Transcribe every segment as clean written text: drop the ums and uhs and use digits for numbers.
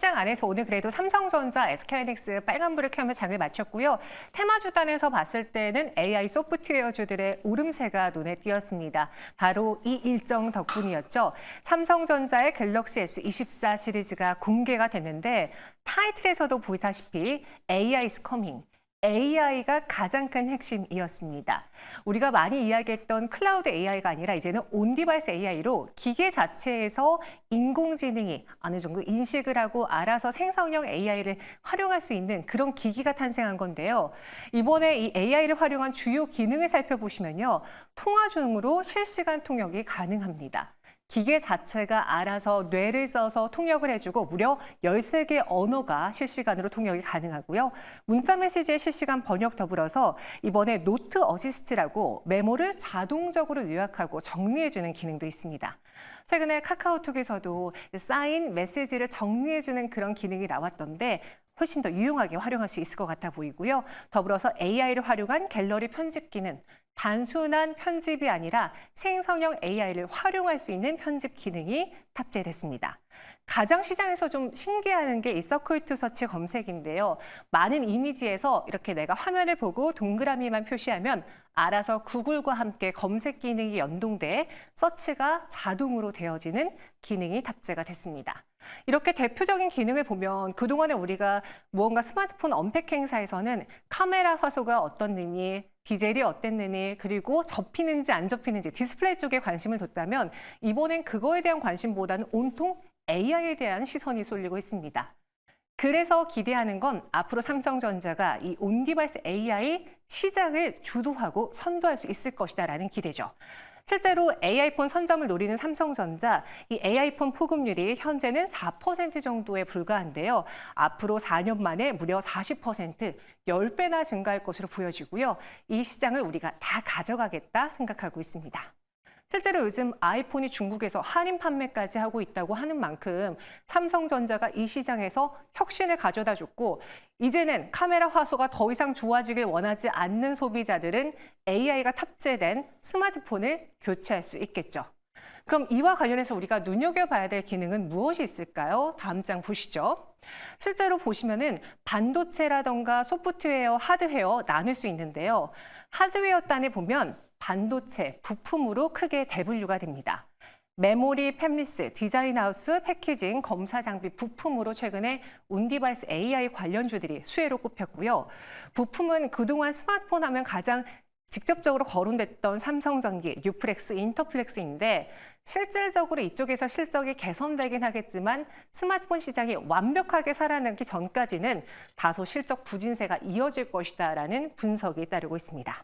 시장 안에서 오늘 그래도 삼성전자, SK하이닉스 빨간불을 켜며 장을 마쳤고요. 테마주단에서 봤을 때는 AI 소프트웨어주들의 오름세가 눈에 띄었습니다. 바로 이 일정 덕분이었죠. 삼성전자의 갤럭시 S24 시리즈가 공개가 됐는데 타이틀에서도 보다시피 AI is coming. AI가 가장 큰 핵심이었습니다. 우리가 많이 이야기했던 클라우드 AI가 아니라 이제는 온디바이스 AI로 기계 자체에서 인공지능이 어느 정도 인식을 하고 알아서 생성형 AI를 활용할 수 있는 그런 기기가 탄생한 건데요. 이번에 이 AI를 활용한 주요 기능을 살펴보시면요. 통화 중으로 실시간 통역이 가능합니다. 기계 자체가 알아서 뇌를 써서 통역을 해주고 무려 13개 언어가 실시간으로 통역이 가능하고요. 문자 메시지의 실시간 번역 더불어서 이번에 노트 어시스트라고 메모를 자동적으로 요약하고 정리해주는 기능도 있습니다. 최근에 카카오톡에서도 쌓인 메시지를 정리해주는 그런 기능이 나왔던데 훨씬 더 유용하게 활용할 수 있을 것 같아 보이고요. 더불어서 AI를 활용한 갤러리 편집 기능, 단순한 편집이 아니라 생성형 AI를 활용할 수 있는 편집 기능이 탑재됐습니다. 가장 시장에서 좀 신기해하는 게 이 서클 투 서치 검색인데요. 많은 이미지에서 이렇게 내가 화면을 보고 동그라미만 표시하면 알아서 구글과 함께 검색 기능이 연동돼 서치가 자동으로 되어지는 기능이 탑재가 됐습니다. 이렇게 대표적인 기능을 보면 그동안에 우리가 무언가 스마트폰 언팩 행사에서는 카메라 화소가 어떻느니, 디젤이 어땠느니, 그리고 접히는지 안 접히는지 디스플레이 쪽에 관심을 뒀다면 이번엔 그거에 대한 관심보다는 온통 AI에 대한 시선이 쏠리고 있습니다. 그래서 기대하는 건 앞으로 삼성전자가 이 온디바이스 AI 시장을 주도하고 선도할 수 있을 것이다라는 기대죠. 실제로 AI폰 선점을 노리는 삼성전자, 이 AI폰 포급률이 현재는 4% 정도에 불과한데요. 앞으로 4년 만에 무려 40%, 10배나 증가할 것으로 보여지고요. 이 시장을 우리가 다 가져가겠다 생각하고 있습니다. 실제로 요즘 아이폰이 중국에서 할인 판매까지 하고 있다고 하는 만큼 삼성전자가 이 시장에서 혁신을 가져다 줬고 이제는 카메라 화소가 더 이상 좋아지길 원하지 않는 소비자들은 AI가 탑재된 스마트폰을 교체할 수 있겠죠. 그럼 이와 관련해서 우리가 눈여겨봐야 될 기능은 무엇이 있을까요? 다음 장 보시죠. 실제로 보시면은 반도체라던가 소프트웨어, 하드웨어 나눌 수 있는데요. 하드웨어 단에 보면 반도체, 부품으로 크게 대분류가 됩니다. 메모리, 팹리스, 디자인하우스, 패키징, 검사 장비, 부품으로 최근에 온디바이스 AI 관련주들이 수혜로 꼽혔고요. 부품은 그동안 스마트폰 하면 가장 직접적으로 거론됐던 삼성전기, 뉴플렉스, 인터플렉스인데 실질적으로 이쪽에서 실적이 개선되긴 하겠지만 스마트폰 시장이 완벽하게 살아남기 전까지는 다소 실적 부진세가 이어질 것이다라는 분석이 따르고 있습니다.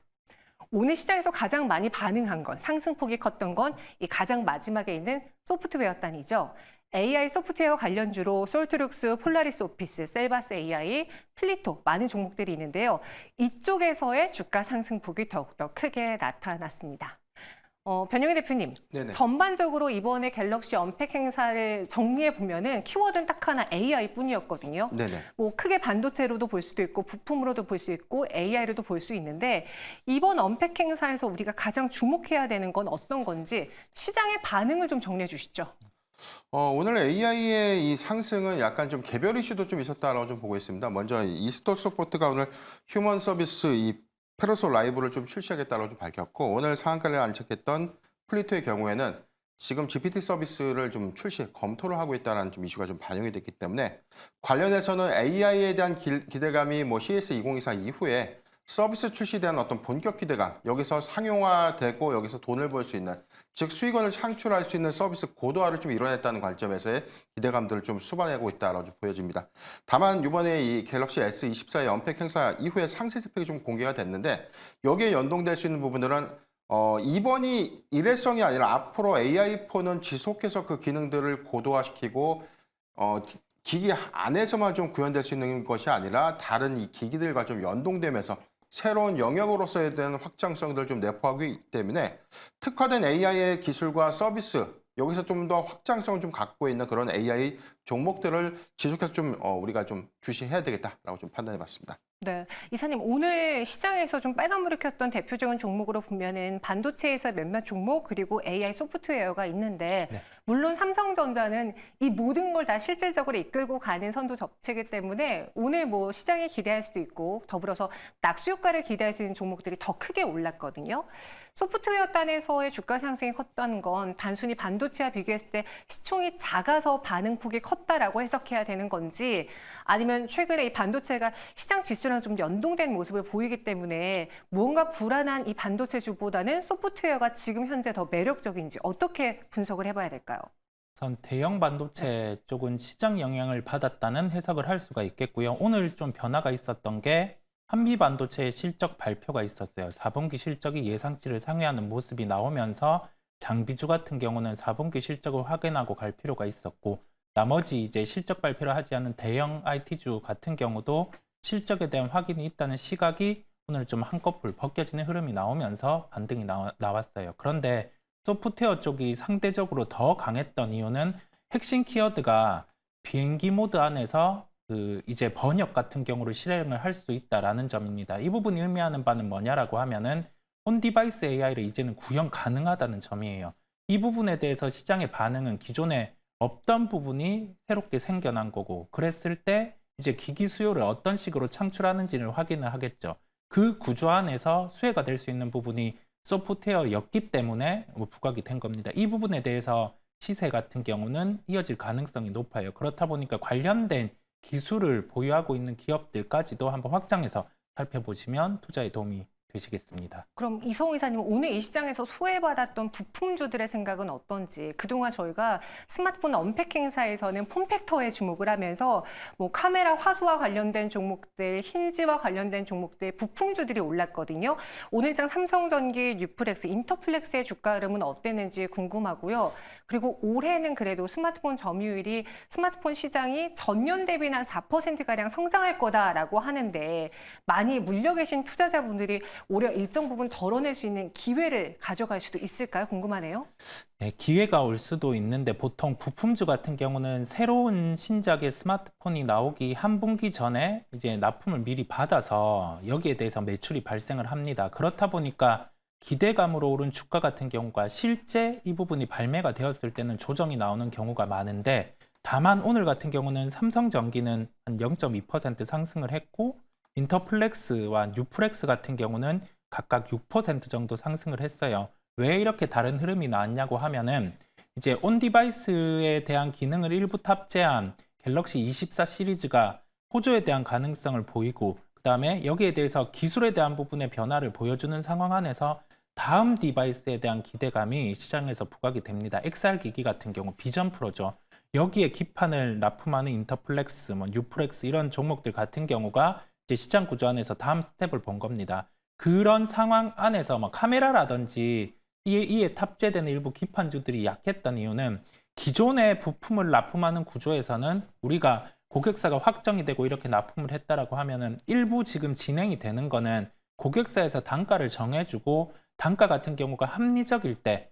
오늘 시장에서 가장 많이 반응한 건, 상승폭이 컸던 건 이 가장 마지막에 있는 소프트웨어 단이죠. AI 소프트웨어 관련주로 솔트룩스, 폴라리스 오피스, 셀바스 AI, 플리토 많은 종목들이 있는데요. 이쪽에서의 주가 상승폭이 더욱더 크게 나타났습니다. 변영희 대표님, 네네. 전반적으로 이번에 갤럭시 언팩 행사를 정리해 보면은 키워드는 딱 하나 AI뿐이었거든요. 네네. 뭐 크게 반도체로도 볼 수도 있고 부품으로도 볼 수 있고 AI로도 볼 수 있는데 이번 언팩 행사에서 우리가 가장 주목해야 되는 건 어떤 건지 시장의 반응을 좀 정리해 주시죠. 오늘 AI의 이 상승은 약간 좀 개별 이슈도 좀 있었다라고 좀 보고 있습니다. 먼저 이스톨 소프트가 오늘 휴먼 서비스 이 페로소 라이브를 좀 출시하겠다고 좀 밝혔고 오늘 상한가를 안착했던 플리토의 경우에는 지금 GPT 서비스를 좀 출시 검토를 하고 있다는 좀 이슈가 좀 반영이 됐기 때문에 관련해서는 AI에 대한 기대감이 뭐 CES 2024 이후에 서비스 출시에 대한 어떤 본격 기대감, 여기서 상용화되고 여기서 돈을 벌 수 있는, 즉 수익원을 창출할 수 있는 서비스 고도화를 좀 이뤄냈다는 관점에서의 기대감들을 좀 수반하고 있다라고 좀 보여집니다. 다만 이번에 이 갤럭시 S24의 언팩 행사 이후에 상세 스펙이 좀 공개가 됐는데 여기에 연동될 수 있는 부분들은 이번이 일회성이 아니라 앞으로 AI4는 지속해서 그 기능들을 고도화시키고 기기 안에서만 좀 구현될 수 있는 것이 아니라 다른 이 기기들과 좀 연동되면서 새로운 영역으로서에 대한 확장성들을 좀 내포하고 있기 때문에 특화된 AI의 기술과 서비스, 여기서 좀 더 확장성을 좀 갖고 있는 그런 AI 종목들을 지속해서 좀 우리가 좀 주시해야 되겠다라고 좀 판단해봤습니다. 네, 이사님 오늘 시장에서 좀 빨간불을 켰던 대표적인 종목으로 보면은 반도체에서 몇몇 종목 그리고 AI 소프트웨어가 있는데 네. 물론 삼성전자는 이 모든 걸 다 실질적으로 이끌고 가는 선도 접체이기 때문에 오늘 뭐 시장이 기대할 수도 있고 더불어서 낙수 효과를 기대할 수 있는 종목들이 더 크게 올랐거든요. 소프트웨어 단에서의 주가 상승이 컸던 건 단순히 반도체와 비교했을 때 시총이 작아서 반응폭이 컸다라고 해석해야 되는 건지 아니면 최근에 이 반도체가 시장 지수랑 좀 연동된 모습을 보이기 때문에 무언가 불안한 이 반도체주보다는 소프트웨어가 지금 현재 더 매력적인지 어떻게 분석을 해봐야 될까요? 우선 대형 반도체 쪽은 시장 영향을 받았다는 해석을 할 수가 있겠고요. 오늘 좀 변화가 있었던 게 한미 반도체의 실적 발표가 있었어요. 4분기 실적이 예상치를 상회하는 모습이 나오면서 장비주 같은 경우는 4분기 실적을 확인하고 갈 필요가 있었고 나머지 이제 실적 발표를 하지 않은 대형 IT주 같은 경우도 실적에 대한 확인이 있다는 시각이 오늘 좀 한꺼풀 벗겨지는 흐름이 나오면서 반등이 나왔어요. 그런데 소프트웨어 쪽이 상대적으로 더 강했던 이유는 핵심 키워드가 비행기 모드 안에서 이제 번역 같은 경우를 실행을 할 수 있다라는 점입니다. 이 부분이 의미하는 바는 뭐냐라고 하면은 온디바이스 AI를 이제는 구현 가능하다는 점이에요. 이 부분에 대해서 시장의 반응은 기존에 없던 부분이 새롭게 생겨난 거고 그랬을 때 이제 기기 수요를 어떤 식으로 창출하는지를 확인을 하겠죠. 그 구조 안에서 수혜가 될 수 있는 부분이 소프트웨어였기 때문에 부각이 된 겁니다. 이 부분에 대해서 시세 같은 경우는 이어질 가능성이 높아요. 그렇다 보니까 관련된 기술을 보유하고 있는 기업들까지도 한번 확장해서 살펴보시면 투자에 도움이 되시겠습니다. 그럼 이성우 이사님 오늘 이 시장에서 소외받았던 부품주들의 생각은 어떤지 그동안 저희가 스마트폰 언팩 행사에서는 폼팩터에 주목을 하면서 뭐 카메라 화소와 관련된 종목들, 힌지와 관련된 종목들 부품주들이 올랐거든요. 오늘장 삼성전기, 뉴플렉스, 인터플렉스의 주가 흐름은 어땠는지 궁금하고요. 그리고 올해는 그래도 스마트폰 점유율이 스마트폰 시장이 전년 대비는 한 4%가량 성장할 거다라고 하는데 많이 물려 계신 투자자분들이 올해 일정 부분 덜어낼 수 있는 기회를 가져갈 수도 있을까요? 궁금하네요. 네, 기회가 올 수도 있는데 보통 부품주 같은 경우는 새로운 신작의 스마트폰이 나오기 한 분기 전에 이제 납품을 미리 받아서 여기에 대해서 매출이 발생을 합니다. 그렇다 보니까 기대감으로 오른 주가 같은 경우가 실제 이 부분이 발매가 되었을 때는 조정이 나오는 경우가 많은데 다만 오늘 같은 경우는 삼성전기는 한 0.2% 상승을 했고 인터플렉스와 뉴플렉스 같은 경우는 각각 6% 정도 상승을 했어요. 왜 이렇게 다른 흐름이 나왔냐고 하면은 이제 온 디바이스에 대한 기능을 일부 탑재한 갤럭시 24 시리즈가 호조에 대한 가능성을 보이고 그다음에 여기에 대해서 기술에 대한 부분의 변화를 보여주는 상황 안에서 다음 디바이스에 대한 기대감이 시장에서 부각이 됩니다. XR 기기 같은 경우 비전 프로죠. 여기에 기판을 납품하는 인터플렉스, 뉴플렉스 이런 종목들 같은 경우가 이제 시장 구조 안에서 다음 스텝을 본 겁니다. 그런 상황 안에서 카메라라든지 이에 탑재되는 일부 기판주들이 약했던 이유는 기존의 부품을 납품하는 구조에서는 우리가 고객사가 확정이 되고 이렇게 납품을 했다라고 하면은 일부 지금 진행이 되는 거는 고객사에서 단가를 정해주고 단가 같은 경우가 합리적일 때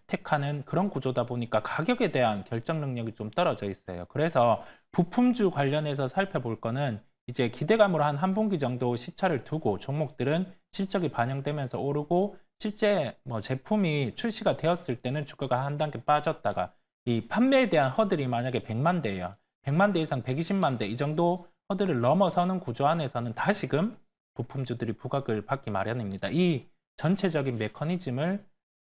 택하는 그런 구조다 보니까 가격에 대한 결정 능력이 좀 떨어져 있어요. 그래서 부품주 관련해서 살펴볼 거는 이제 기대감으로 한 분기 정도 시차를 두고 종목들은 실적이 반영되면서 오르고 실제 제품이 출시가 되었을 때는 주가가 한 단계 빠졌다가 이 판매에 대한 허들이 만약에 100만 대예요. 100만 대 이상 120만 대 이 정도 허들을 넘어서는 구조 안에서는 다시금 부품주들이 부각을 받기 마련입니다. 이 전체적인 메커니즘을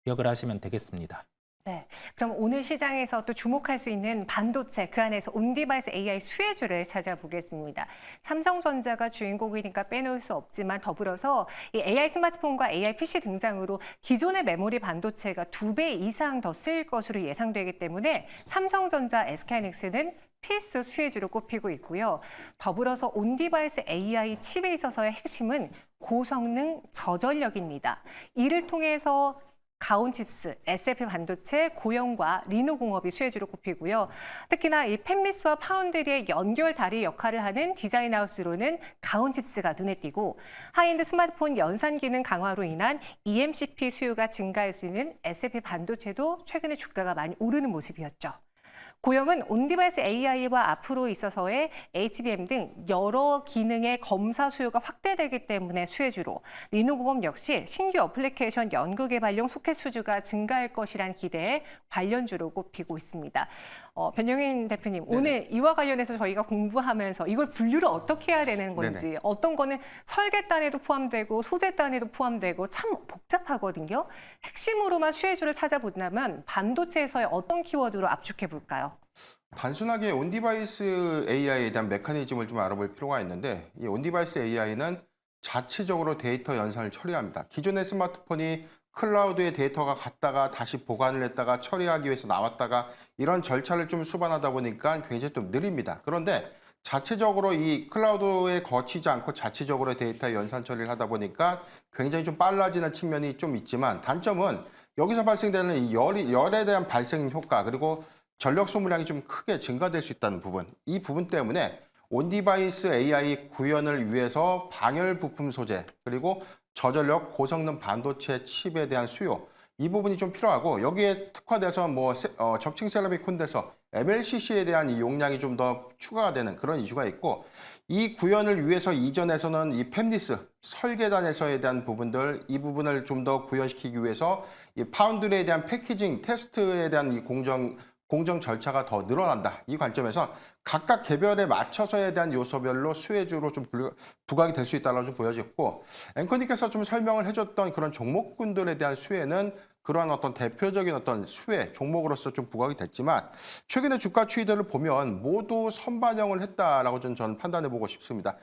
기억을 하시면 되겠습니다. 네, 그럼 오늘 시장에서 또 주목할 수 있는 반도체, 그 안에서 온디바이스 AI 수혜주를 찾아보겠습니다. 삼성전자가 주인공이니까 빼놓을 수 없지만 더불어서 이 AI 스마트폰과 AI PC 등장으로 기존의 메모리 반도체가 2배 이상 더 쓰일 것으로 예상되기 때문에 삼성전자, SK하이닉스는 필수 수혜주로 꼽히고 있고요. 더불어서 온디바이스 AI 칩에 있어서의 핵심은 고성능 저전력입니다. 이를 통해서 가온칩스, SF 반도체, 고영과 리노공업이 수혜주로 꼽히고요. 특히나 이 팹리스와 파운드리의 연결 다리 역할을 하는 디자인하우스로는 가온칩스가 눈에 띄고 하이엔드 스마트폰 연산 기능 강화로 인한 eMCP 수요가 증가할 수 있는 SF 반도체도 최근에 주가가 많이 오르는 모습이었죠. 고영은 온디바이스 AI와 앞으로 있어서의 HBM 등 여러 기능의 검사 수요가 확대되기 때문에 수혜주로, 리노공업 역시 신규 어플리케이션 연구 개발용 소켓 수주가 증가할 것이란 기대에 관련주로 꼽히고 있습니다. 변영인 대표님, 오늘 이와 관련해서 저희가 공부하면서 이걸 분류를 어떻게 해야 되는 건지, 네네. 어떤 거는 설계 단위도 포함되고 소재 단위도 포함되고 참 복잡하거든요. 핵심으로만 수혜주를 찾아본다면 반도체에서의 어떤 키워드로 압축해 볼까요? 단순하게 온디바이스 AI에 대한 메커니즘을 좀 알아볼 필요가 있는데, 이 온디바이스 AI는 자체적으로 데이터 연산을 처리합니다. 기존의 스마트폰이 클라우드에 데이터가 갔다가 다시 보관을 했다가 처리하기 위해서 나왔다가 이런 절차를 좀 수반하다 보니까 굉장히 좀 느립니다. 그런데 자체적으로 이 클라우드에 거치지 않고 자체적으로 데이터 연산 처리를 하다 보니까 굉장히 좀 빨라지는 측면이 좀 있지만, 단점은 여기서 발생되는 이 열에 대한 발생 효과, 그리고 전력 소모량이 좀 크게 증가될 수 있다는 부분, 이 부분 때문에 온디바이스 AI 구현을 위해서 방열 부품 소재, 그리고 저전력 고성능 반도체 칩에 대한 수요, 이 부분이 좀 필요하고, 여기에 특화돼서 접층 세라믹 콘덴서 MLCC에 대한 이 용량이 좀 더 추가가 되는 그런 이슈가 있고, 이 구현을 위해서 이전에서는 이 팹리스 설계단에서에 대한 부분들, 이 부분을 좀 더 구현시키기 위해서 이 파운드리에 대한 패키징 테스트에 대한 이 공정 절차가 더 늘어난다. 이 관점에서 각각 개별에 맞춰서에 대한 요소별로 수혜주로 좀 부각이 될 수 있다고 좀 보여졌고, 앵커님께서 좀 설명을 해줬던 그런 종목군들에 대한 수혜는 그러한 어떤 대표적인 어떤 수혜 종목으로서 좀 부각이 됐지만, 최근에 주가 추이들을 보면 모두 선반영을 했다라고 저는 판단해 보고 싶습니다.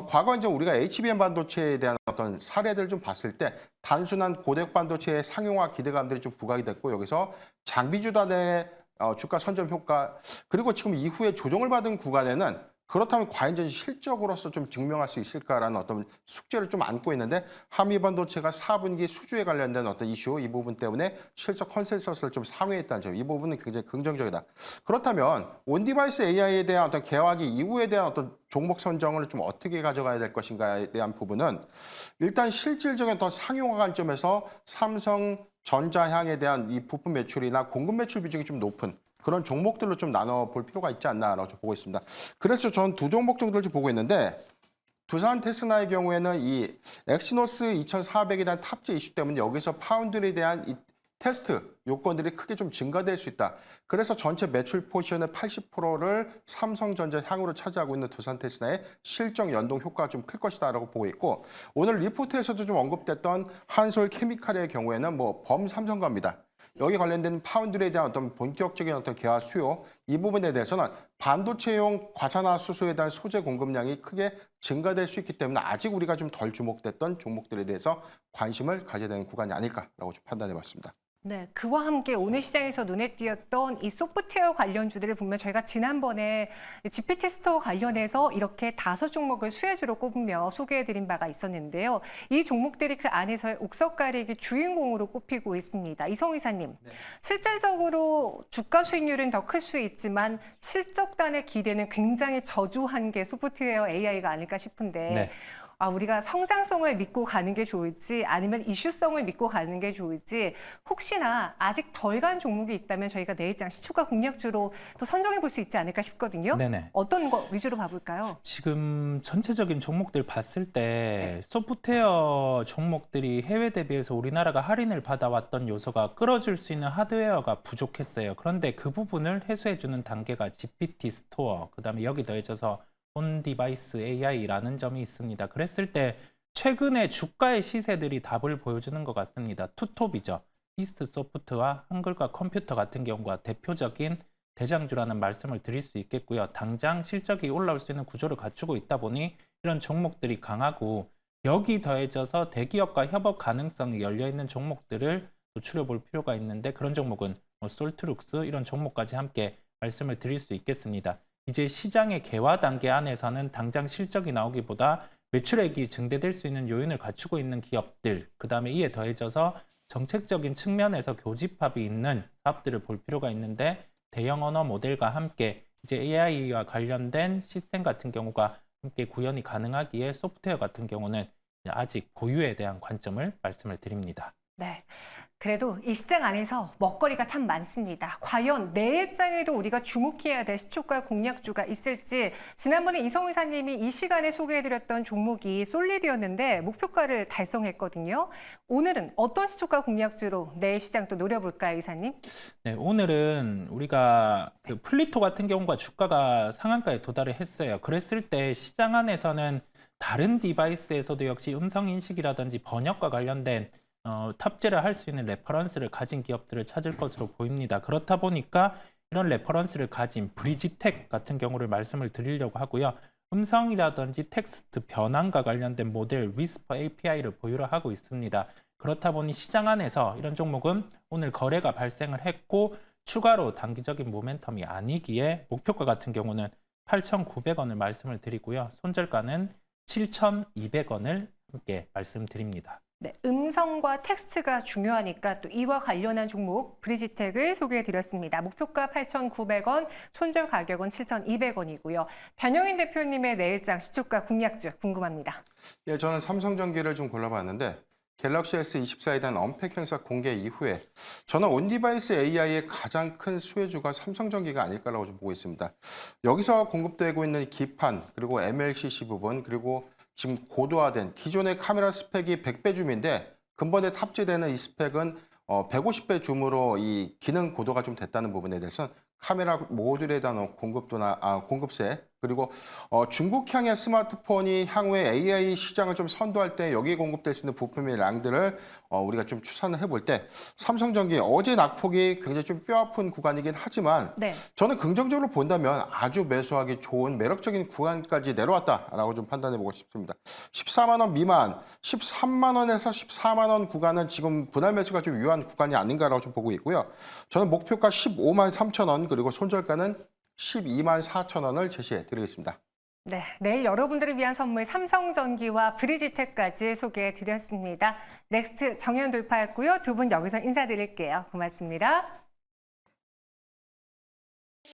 과거 이제 우리가 HBM 반도체에 대한 어떤 사례들을 좀 봤을 때 단순한 고객 반도체의 상용화 기대감들이 좀 부각이 됐고, 여기서 장비주단의 주가 선점 효과, 그리고 지금 이후에 조정을 받은 구간에는 그렇다면 과연 실적으로서 좀 증명할 수 있을까라는 어떤 숙제를 좀 안고 있는데, 한미 반도체가 4분기 수주에 관련된 어떤 이슈, 이 부분 때문에 실적 컨센서스를 좀 상회했다는 점, 이 부분은 굉장히 긍정적이다. 그렇다면 온디바이스 AI에 대한 어떤 개화기 이후에 대한 어떤 종목 선정을 좀 어떻게 가져가야 될 것인가에 대한 부분은, 일단 실질적인 어떤 상용화 관점에서 삼성전자향에 대한 이 부품 매출이나 공급 매출 비중이 좀 높은 그런 종목들로 좀 나눠볼 필요가 있지 않나라고 좀 보고 있습니다. 그래서 전 두 종목 정도를 좀 보고 있는데, 두산 테스나의 경우에는 이 엑시노스 2400에 대한 탑재 이슈 때문에 여기서 파운드리에 대한 이 테스트 요건들이 크게 좀 증가될 수 있다. 그래서 전체 매출 포지션의 80%를 삼성전자 향으로 차지하고 있는 두산 테스나의 실적 연동 효과가 좀 클 것이다라고 보고 있고, 오늘 리포트에서도 좀 언급됐던 한솔 케미칼의 경우에는 범삼성과입니다. 여기 관련된 파운드리에 대한 어떤 본격적인 어떤 개화 수요, 이 부분에 대해서는 반도체용 과산화수소에 대한 소재 공급량이 크게 증가될 수 있기 때문에 아직 우리가 좀 덜 주목됐던 종목들에 대해서 관심을 가져야 되는 구간이 아닐까라고 좀 판단해 봤습니다. 네, 그와 함께 오늘 시장에서 눈에 띄었던 이 소프트웨어 관련주들을 보면, 저희가 지난번에 GPT 스토어 관련해서 이렇게 5종목을 수혜주로 꼽으며 소개해드린 바가 있었는데요. 이 종목들이 그 안에서의 옥석 가리기 주인공으로 꼽히고 있습니다. 이성우 이사님, 네. 실질적으로 주가 수익률은 더 클 수 있지만 실적단의 기대는 굉장히 저조한 게 소프트웨어 AI가 아닐까 싶은데, 네. 우리가 성장성을 믿고 가는 게 좋을지 아니면 이슈성을 믿고 가는 게 좋을지, 혹시나 아직 덜 간 종목이 있다면 저희가 내일장 시초가 공략주로 또 선정해 볼 수 있지 않을까 싶거든요. 네네. 어떤 거 위주로 봐볼까요? 지금 전체적인 종목들 봤을 때 소프트웨어 종목들이 해외 대비해서 우리나라가 할인을 받아왔던 요소가 끌어줄 수 있는 하드웨어가 부족했어요. 그런데 그 부분을 해소해주는 단계가 GPT 스토어, 그다음에 여기 더해져서 온디바이스 AI라는 점이 있습니다. 그랬을 때 최근에 주가의 시세들이 답을 보여주는 것 같습니다. 투톱이죠. 이스트 소프트와 한글과 컴퓨터 같은 경우가 대표적인 대장주라는 말씀을 드릴 수 있겠고요. 당장 실적이 올라올 수 있는 구조를 갖추고 있다 보니 이런 종목들이 강하고, 여기 더해져서 대기업과 협업 가능성이 열려있는 종목들을 노출해볼 필요가 있는데, 그런 종목은 솔트룩스 이런 종목까지 함께 말씀을 드릴 수 있겠습니다. 이제 시장의 개화 단계 안에서는 당장 실적이 나오기보다 매출액이 증대될 수 있는 요인을 갖추고 있는 기업들, 그 다음에 이에 더해져서 정책적인 측면에서 교집합이 있는 사업들을 볼 필요가 있는데, 대형 언어 모델과 함께 이제 AI와 관련된 시스템 같은 경우가 함께 구현이 가능하기에 소프트웨어 같은 경우는 아직 보유에 대한 관점을 말씀을 드립니다. 네. 그래도 이 시장 안에서 먹거리가 참 많습니다. 과연 내일장에도 우리가 주목해야 될 시초가 공략주가 있을지 지난번에 이성우 이사님이 이 시간에 소개해드렸던 종목이 솔리드였는데 목표가를 달성했거든요. 오늘은 어떤 시초가 공략주로 내일 시장 또 노려볼까요, 이사님? 네, 오늘은 우리가 그 플리토 같은 경우가 주가가 상한가에 도달을 했어요. 그랬을 때 시장 안에서는 다른 디바이스에서도 역시 음성 인식이라든지 번역과 관련된 탑재를 할 수 있는 레퍼런스를 가진 기업들을 찾을 것으로 보입니다. 그렇다 보니까 이런 레퍼런스를 가진 브리지텍 같은 경우를 말씀을 드리려고 하고요. 음성이라든지 텍스트 변환과 관련된 모델 위스퍼 API를 보유를 하고 있습니다. 그렇다 보니 시장 안에서 이런 종목은 오늘 거래가 발생을 했고 추가로 단기적인 모멘텀이 아니기에 목표가 같은 경우는 8,900원을 말씀을 드리고요. 손절가는 7,200원을 함께 말씀드립니다. 네, 음성과 텍스트가 중요하니까 또 이와 관련한 종목 브리지텍을 소개해드렸습니다. 목표가 8,900원, 손절 가격은 7,200원이고요. 변영인 대표님의 내일장 시초가 공략주 궁금합니다. 예, 저는 삼성전기를 좀 골라봤는데 갤럭시 S24에 대한 언팩 행사 공개 이후에 저는 온디바이스 AI의 가장 큰 수혜주가 삼성전기가 아닐까라고 좀 보고 있습니다. 여기서 공급되고 있는 기판, 그리고 MLCC 부분, 그리고 지금 고도화된 기존의 카메라 스펙이 100배 줌인데 근본에 탑재되는 이 스펙은 150배 줌으로 이 기능 고도가 좀 됐다는 부분에 대해서는 카메라 모듈에 대한 공급세, 그리고 중국향의 스마트폰이 향후에 AI 시장을 좀 선도할 때 여기에 공급될 수 있는 부품의 양들을 우리가 좀 추산을 해볼 때 삼성전기 어제 낙폭이 굉장히 좀 뼈아픈 구간이긴 하지만 네. 저는 긍정적으로 본다면 아주 매수하기 좋은 매력적인 구간까지 내려왔다라고 좀 판단해 보고 싶습니다. 14만 원 미만, 13만 원에서 14만 원 구간은 지금 분할 매수가 좀 유효한 구간이 아닌가라고 좀 보고 있고요. 저는 목표가 15만 3천 원, 그리고 손절가는 12만 4천 원을 제시해 드리겠습니다. 네, 내일 여러분들을 위한 선물 삼성전기와 브리지텍까지 소개해드렸습니다. 넥스트 정연 돌파했고요. 두 분 여기서 인사드릴게요. 고맙습니다.